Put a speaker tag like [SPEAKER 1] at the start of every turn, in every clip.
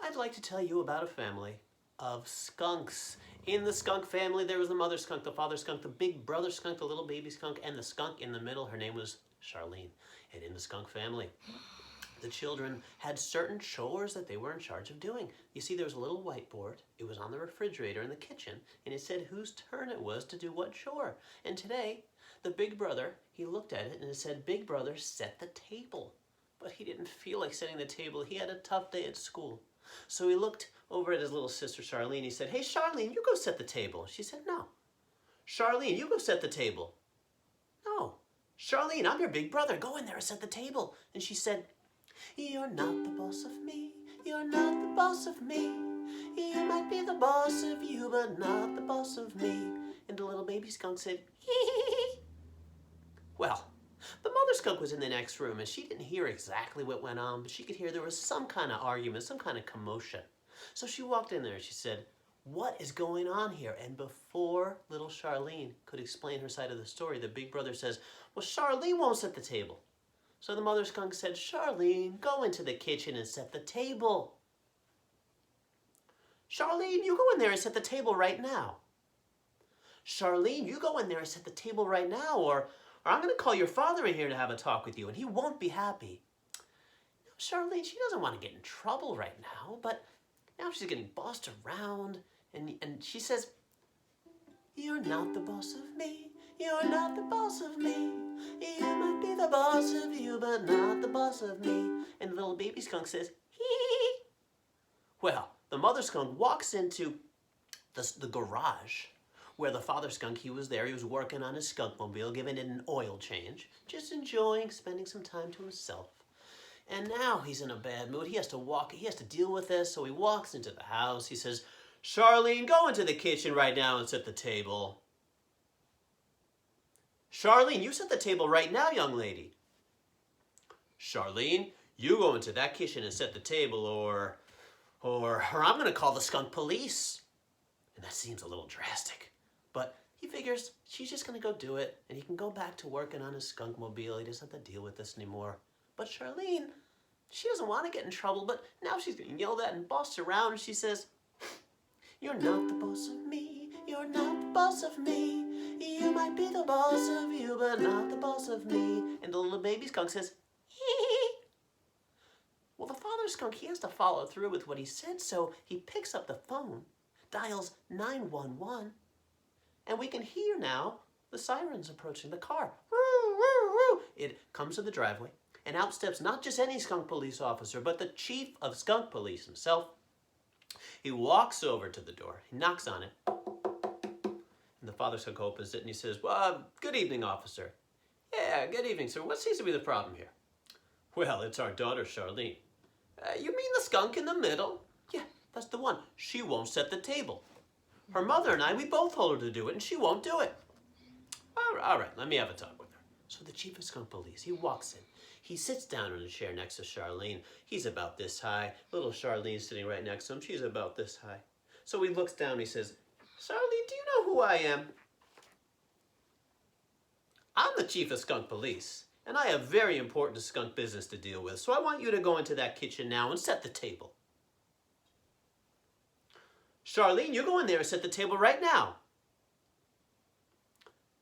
[SPEAKER 1] I'd like to tell you about a family of skunks. In the skunk family, there was the mother skunk, the father skunk, the big brother skunk, the little baby skunk, and the skunk in the middle. Her name was Charlene. And in the skunk family, the children had certain chores that they were in charge of doing. You see, there was a little whiteboard. It was on the refrigerator in the kitchen, and it said whose turn it was to do what chore. And today, the big brother, he looked at it, and it said, Big Brother, set the table. But he didn't feel like setting the table. He had a tough day at school. So he looked over at his little sister, Charlene. He said, Hey, Charlene, you go set the table. She said, No. Charlene, you go set the table. No. Charlene, I'm your big brother. Go in there and set the table. And she said, You're not the boss of me. You're not the boss of me. You might be the boss of you, but not the boss of me. And the little baby skunk said, Hee hee hee. Well, the mother skunk was in the next room, and she didn't hear exactly what went on, but she could hear there was some kind of argument, some kind of commotion. So she walked in there and she said, What is going on here? And before little Charlene could explain her side of the story, the big brother says, Well, Charlene won't set the table. So the mother skunk said, Charlene, go into the kitchen and set the table. Charlene, you go in there and set the table right now. Charlene, you go in there and set the table right now, or I'm going to call your father in here to have a talk with you, and he won't be happy. Charlene, she doesn't want to get in trouble right now, but now she's getting bossed around, and she says, You're not the boss of me. You're not the boss of me. You might be the boss of you, but not the boss of me. And the little baby skunk says, Hee. Well, the mother skunk walks into the garage where the father skunk, he was there. He was working on his skunkmobile, giving it an oil change, just enjoying spending some time to himself. And now he's in a bad mood. He has to deal with this, so he walks into the house. He says, Charlene, go into the kitchen right now and set the table. Charlene, you set the table right now, young lady. Charlene, you go into that kitchen and set the table, or I'm going to call the skunk police. And that seems a little drastic. But he figures she's just going to go do it, and he can go back to working on his skunkmobile. He doesn't have to deal with this anymore. But Charlene, she doesn't want to get in trouble, but now she's getting yelled at and bossed around, and she says, You're not the boss of me. You're not the boss of me. You might be the boss of you, but not the boss of me. And the little baby skunk says, Hee. Well, the father skunk, he has to follow through with what he said, so he picks up the phone, dials 911, and we can hear now the sirens approaching the car. It comes to the driveway, and out steps not just any skunk police officer, but the chief of skunk police himself. He walks over to the door, he knocks on it, and the father skunk opens it, and he says, Well, good evening, officer. Yeah, good evening, sir. What seems to be the problem here? Well, it's our daughter, Charlene. You mean the skunk in the middle? Yeah, that's the one. She won't set the table. Her mother and I, we both told her to do it, and she won't do it. All right, let me have a talk with her. So the chief of skunk police, he walks in. He sits down in a chair next to Charlene. He's about this high. Little Charlene's sitting right next to him. She's about this high. So he looks down and he says, Charlene, do you know who I am? I'm the chief of skunk police, and I have very important skunk business to deal with, so I want you to go into that kitchen now and set the table. Charlene, you go in there and set the table right now.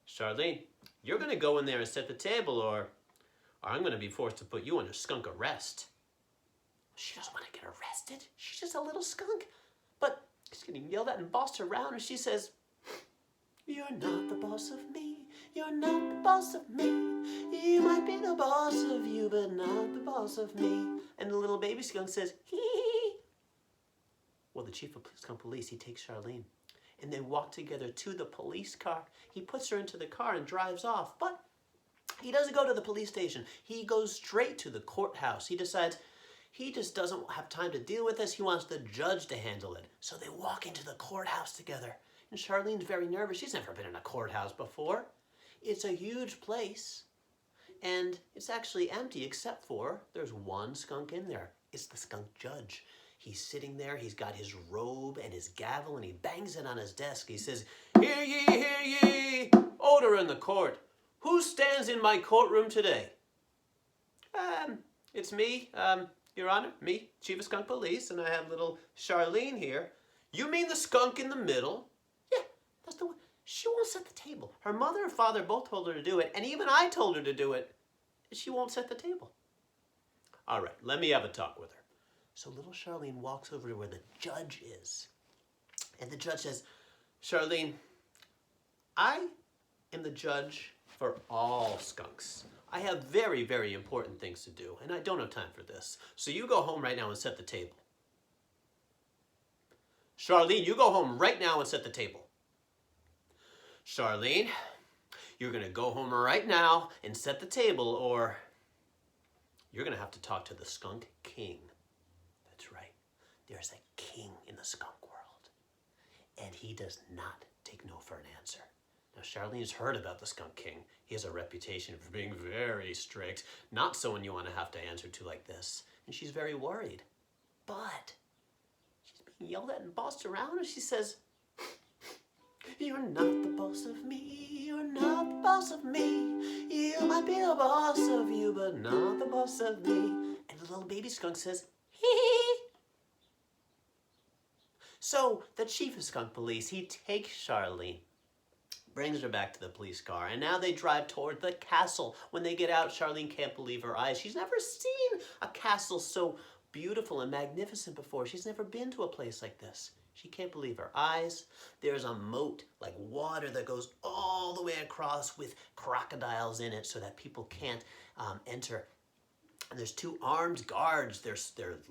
[SPEAKER 1] Charlene, you're going to go in there and set the table, or I'm going to be forced to put you under skunk arrest. She doesn't want to get arrested. She's just a little skunk. But she's getting yelled at and bossed around, and she says, You're not the boss of me. You're not the boss of me. You might be the boss of you, but not the boss of me. And the little baby skunk says, Hee. Well, the chief of skunk police, he takes Charlene, and they walk together to the police car. He puts her into the car and drives off, but he doesn't go to the police station. He goes straight to the courthouse. He decides he just doesn't have time to deal with this. He wants the judge to handle it. So they walk into the courthouse together. And Charlene's very nervous. She's never been in a courthouse before. It's a huge place. And it's actually empty except for there's one skunk in there. It's the skunk judge. He's sitting there. He's got his robe and his gavel, and he bangs it on his desk. He says, Hear ye, hear ye! Order in the court. Who stands in my courtroom today? It's me. Your Honor, me, Chief of Skunk Police, and I have little Charlene here. You mean the skunk in the middle? Yeah, that's the one. She won't set the table. Her mother and father both told her to do it, and even I told her to do it. She won't set the table. All right, let me have a talk with her. So little Charlene walks over to where the judge is. And the judge says, Charlene, I am the judge for all skunks. I have very, very important things to do, and I don't have time for this. So you go home right now and set the table. Charlene, you go home right now and set the table. Charlene, you're going to go home right now and set the table, or you're going to have to talk to the Skunk King. That's right. There's a king in the skunk world, and he does not take no for an answer. Now, Charlene's heard about the Skunk King. He has a reputation for being very strict, not someone you want to have to answer to like this. And she's very worried. But she's being yelled at and bossed around, and she says, you're not the boss of me, you're not the boss of me. You might be the boss of you, but not the boss of me. And the little baby skunk says, hee hee. So the chief of skunk police, he takes Charlene, brings her back to the police car, and now they drive toward the castle. When they get out, Charlene can't believe her eyes. She's never seen a castle so beautiful and magnificent before. She's never been to a place like this. She can't believe her eyes. There's a moat, like water, that goes all the way across with crocodiles in it so that people can't enter. And there's two armed guards. They're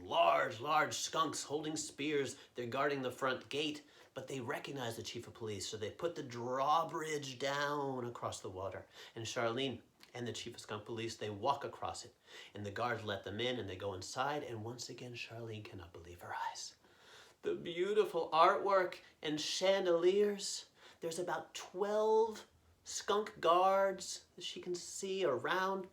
[SPEAKER 1] large skunks holding spears. They're guarding the front gate. But they recognize the chief of police, so they put the drawbridge down across the water. And Charlene and the chief of skunk police, they walk across it. And the guards let them in, and they go inside. And once again, Charlene cannot believe her eyes. The beautiful artwork and chandeliers. There's about 12 skunk guards that she can see around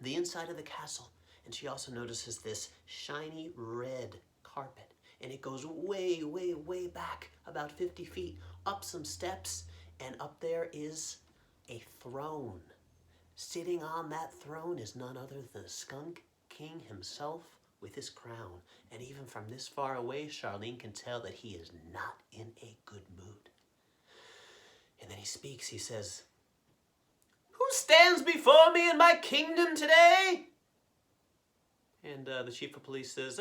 [SPEAKER 1] the inside of the castle. And she also notices this shiny red carpet. And it goes way, way, way back, about 50 feet, up some steps, and up there is a throne. Sitting on that throne is none other than the Skunk King himself with his crown. And even from this far away, Charlene can tell that he is not in a good mood. And then he speaks, he says, who stands before me in my kingdom today? And the chief of police says,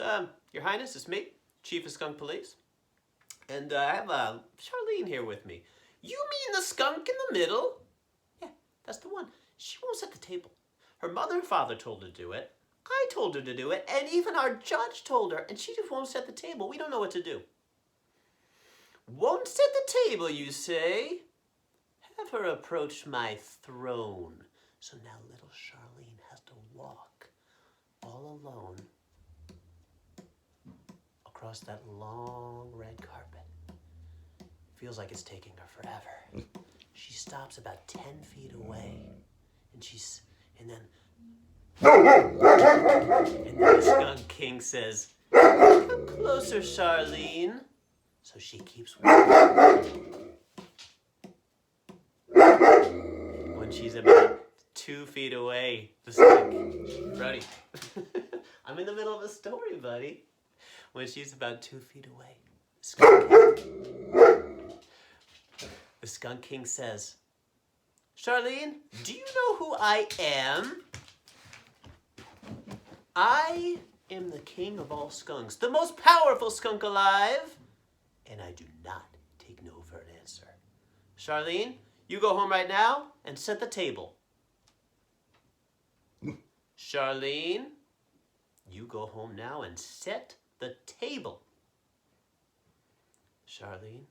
[SPEAKER 1] Your Highness, it's me, Chief of Skunk Police. And I have Charlene here with me. You mean the skunk in the middle? Yeah, that's the one. She won't set the table. Her mother and father told her to do it. I told her to do it. And even our judge told her. And she just won't set the table. We don't know what to do. Won't set the table, you say? Have her approach my throne. So now little Charlene has to walk all alone across that long red carpet. Feels like it's taking her forever. She stops about 10 feet away, and then the Skunk King says, come closer, Charlene. So she keeps walking. When she's about 2 feet away, the skunk, Brody, I'm in the middle of a story, buddy. When she's about 2 feet away, the Skunk King says, Charlene, do you know who I am? I am the king of all skunks, the most powerful skunk alive, and I do not take no for an answer. Charlene, you go home right now and set the table. Charlene, you go home now and set the table. Charlene,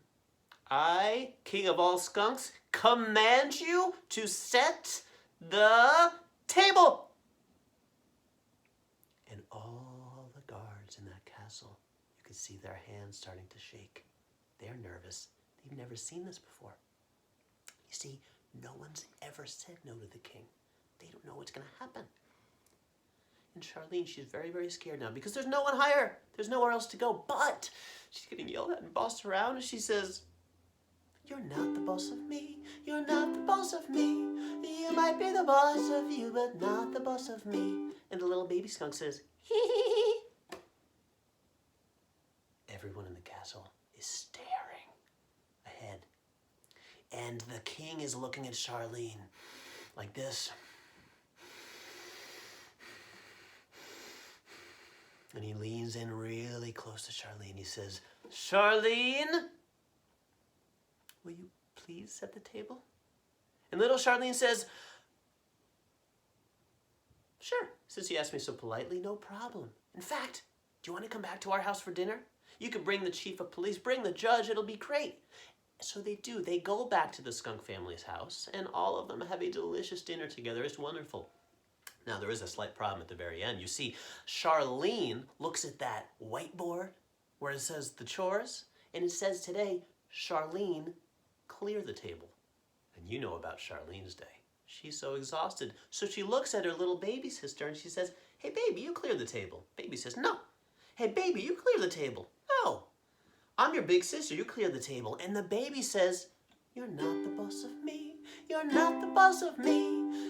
[SPEAKER 1] I, king of all skunks, command you to set the table. And all the guards in that castle, you can see their hands starting to shake. They're nervous. They've never seen this before. You see, no one's ever said no to the king. They don't know what's going to happen. And Charlene, she's very, very scared now because there's no one higher. There's nowhere else to go. But she's getting yelled at and bossed around. And she says, You're not the boss of me. You're not the boss of me. You might be the boss of you, but not the boss of me. And the little baby skunk says, hee hee hee. Everyone in the castle is staring ahead. And the king is looking at Charlene like this. And he leans in really close to Charlene. He says, Charlene, will you please set the table? And little Charlene says, sure, since you asked me so politely, no problem. In fact, do you want to come back to our house for dinner? You could bring the chief of police, bring the judge, it'll be great. So they do. They go back to the Skunk family's house, and all of them have a delicious dinner together. It's wonderful. Now, there is a slight problem at the very end. You see, Charlene looks at that whiteboard where it says the chores, and it says today, Charlene, clear the table. And you know about Charlene's day. She's so exhausted. So she looks at her little baby sister and she says, hey, baby, you clear the table. Baby says, no. Hey, baby, you clear the table. No. I'm your big sister. You clear the table. And the baby says, you're not the boss of me. You're not the boss of me.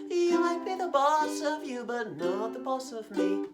[SPEAKER 1] You might be the boss of you, but not the boss of me.